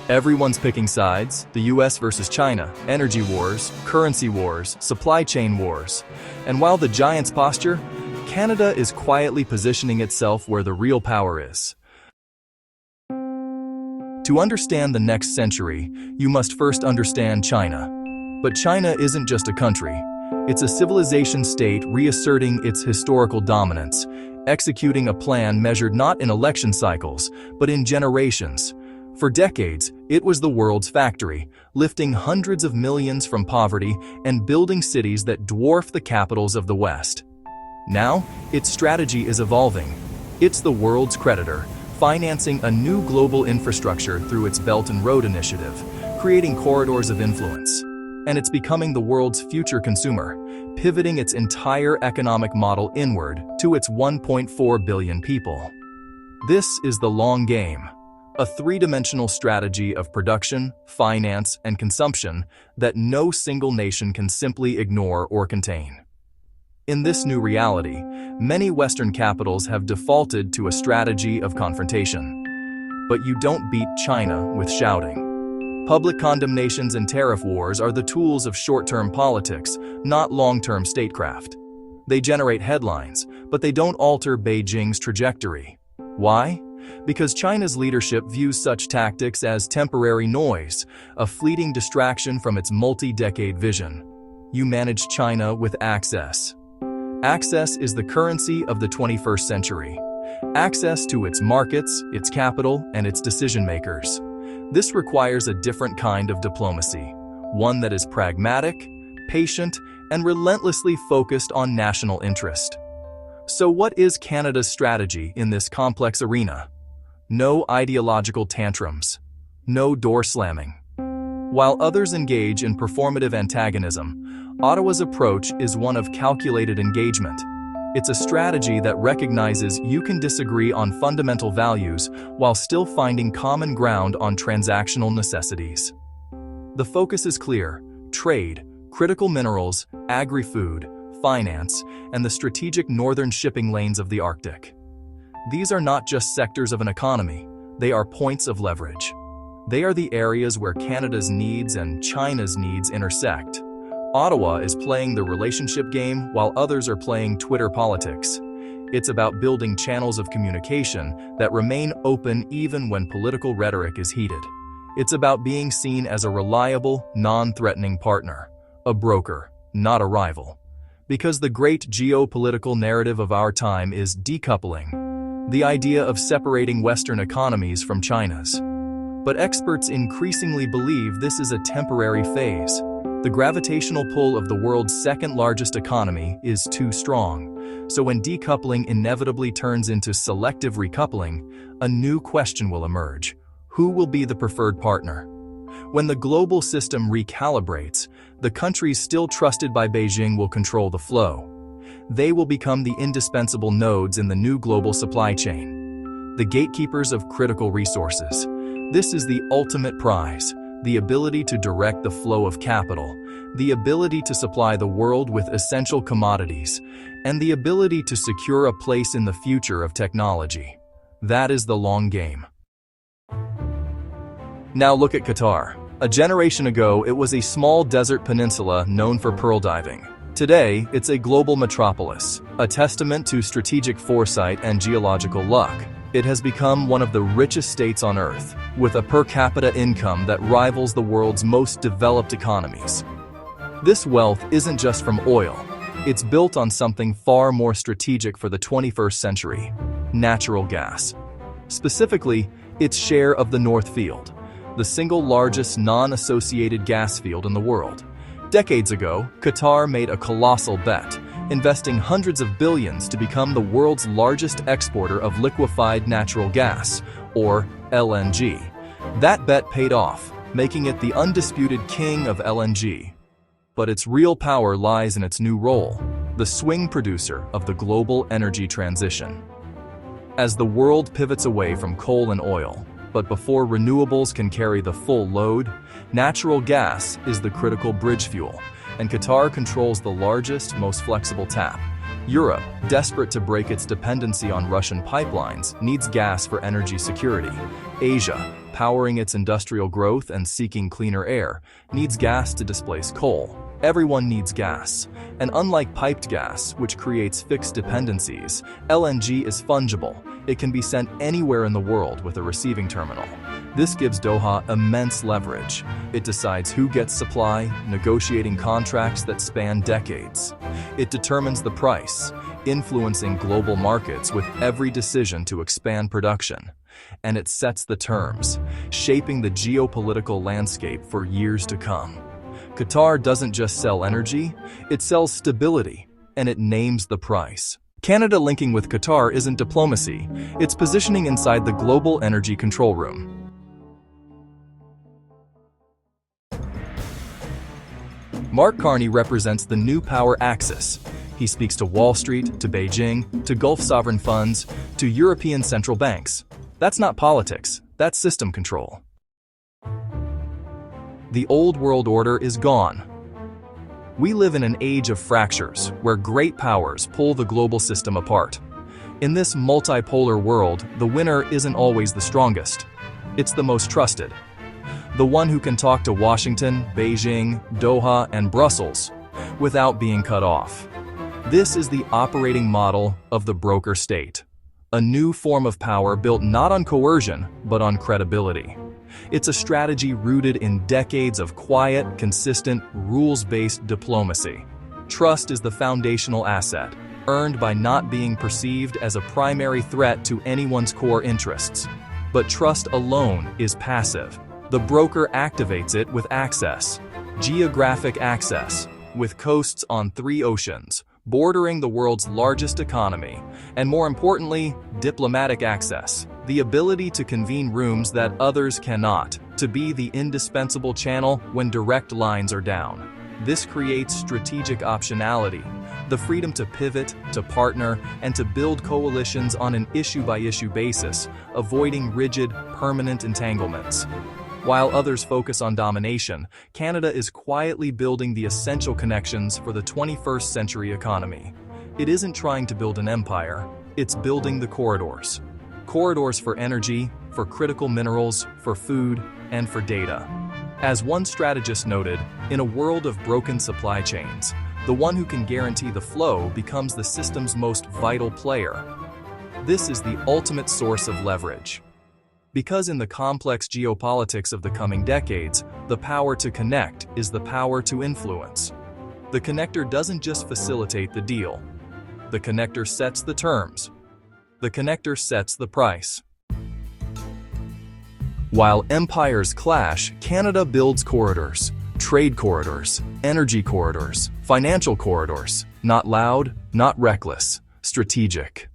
Everyone's picking sides: the US versus China, energy wars, currency wars, supply chain wars. And while the giants posture, Canada is quietly positioning itself where the real power is. To understand the next century, you must first understand China. But China isn't just a country. It's a civilization state reasserting its historical dominance, executing a plan measured not in election cycles, but in generations. For decades, it was the world's factory, lifting hundreds of millions from poverty and building cities that dwarf the capitals of the West. Now, its strategy is evolving. It's the world's creditor, financing a new global infrastructure through its Belt and Road Initiative, creating corridors of influence. And it's becoming the world's future consumer, pivoting its entire economic model inward to its 1.4 billion people. This is the long game, a three-dimensional strategy of production, finance, and consumption that no single nation can simply ignore or contain. In this new reality, many Western capitals have defaulted to a strategy of confrontation. But you don't beat China with shouting. Public condemnations and tariff wars are the tools of short-term politics, not long-term statecraft. They generate headlines, but they don't alter Beijing's trajectory. Why? Because China's leadership views such tactics as temporary noise, a fleeting distraction from its multi-decade vision. You manage China with access. Access is the currency of the 21st century. Access to its markets, its capital, and its decision-makers. This requires a different kind of diplomacy, one that is pragmatic, patient, and relentlessly focused on national interest. So what is Canada's strategy in this complex arena? No ideological tantrums. No door slamming. While others engage in performative antagonism, Ottawa's approach is one of calculated engagement. It's a strategy that recognizes you can disagree on fundamental values while still finding common ground on transactional necessities. The focus is clear: trade, critical minerals, agri-food, finance, and the strategic northern shipping lanes of the Arctic. These are not just sectors of an economy, they are points of leverage. They are the areas where Canada's needs and China's needs intersect. Ottawa is playing the relationship game while others are playing Twitter politics. It's about building channels of communication that remain open even when political rhetoric is heated. It's about being seen as a reliable, non-threatening partner, a broker, not a rival. Because the great geopolitical narrative of our time is decoupling, the idea of separating Western economies from China's. But experts increasingly believe this is a temporary phase. The gravitational pull of the world's second-largest economy is too strong. So when decoupling inevitably turns into selective recoupling, a new question will emerge. Who will be the preferred partner? When the global system recalibrates, the countries still trusted by Beijing will control the flow. They will become the indispensable nodes in the new global supply chain, the gatekeepers of critical resources. This is the ultimate prize. The ability to direct the flow of capital, the ability to supply the world with essential commodities, and the ability to secure a place in the future of technology. That is the long game. Now look at Qatar. A generation ago, it was a small desert peninsula known for pearl diving. Today, it's a global metropolis, a testament to strategic foresight and geological luck. It has become one of the richest states on Earth, with a per capita income that rivals the world's most developed economies. This wealth isn't just from oil. It's built on something far more strategic for the 21st century: natural gas. Specifically, its share of the North Field, the single largest non-associated gas field in the world. Decades ago, Qatar made a colossal bet, investing hundreds of billions to become the world's largest exporter of liquefied natural gas, or LNG. That bet paid off, making it the undisputed king of LNG. But its real power lies in its new role, the swing producer of the global energy transition. As the world pivots away from coal and oil, but before renewables can carry the full load, natural gas is the critical bridge fuel, and Qatar controls the largest, most flexible tap, Europe, desperate to break its dependency on Russian pipelines, needs gas for energy security. Asia, powering its industrial growth and seeking cleaner air, needs gas to displace coal. Everyone needs gas. And unlike piped gas, which creates fixed dependencies, LNG is fungible. It can be sent anywhere in the world with a receiving terminal. This gives Doha immense leverage. It decides who gets supply, negotiating contracts that span decades. It determines the price, influencing global markets with every decision to expand production. And it sets the terms, shaping the geopolitical landscape for years to come. Qatar doesn't just sell energy, it sells stability, and it names the price. Canada linking with Qatar isn't diplomacy, it's positioning inside the global energy control room. Mark Carney represents the new power axis. He speaks to Wall Street, to Beijing, to Gulf sovereign funds, to European central banks. That's not politics, that's system control. The old world order is gone. We live in an age of fractures, where great powers pull the global system apart. In this multipolar world, the winner isn't always the strongest. It's the most trusted. The one who can talk to Washington, Beijing, Doha, and Brussels without being cut off. This is the operating model of the broker state. A new form of power built not on coercion, but on credibility. It's a strategy rooted in decades of quiet, consistent, rules-based diplomacy. Trust is the foundational asset, earned by not being perceived as a primary threat to anyone's core interests. But trust alone is passive. The broker activates it with access. Geographic access, with coasts on 3 oceans, bordering the world's largest economy, and more importantly, diplomatic access, the ability to convene rooms that others cannot, to be the indispensable channel when direct lines are down. This creates strategic optionality, the freedom to pivot, to partner, and to build coalitions on an issue-by-issue basis, avoiding rigid, permanent entanglements. While others focus on domination, Canada is quietly building the essential connections for the 21st century economy. It isn't trying to build an empire, it's building the corridors. Corridors for energy, for critical minerals, for food, and for data. As one strategist noted, in a world of broken supply chains, the one who can guarantee the flow becomes the system's most vital player. This is the ultimate source of leverage. Because in the complex geopolitics of the coming decades, the power to connect is the power to influence. The connector doesn't just facilitate the deal. The connector sets the terms. The connector sets the price. While empires clash, Canada builds corridors, trade corridors, energy corridors, financial corridors, not loud, not reckless, strategic.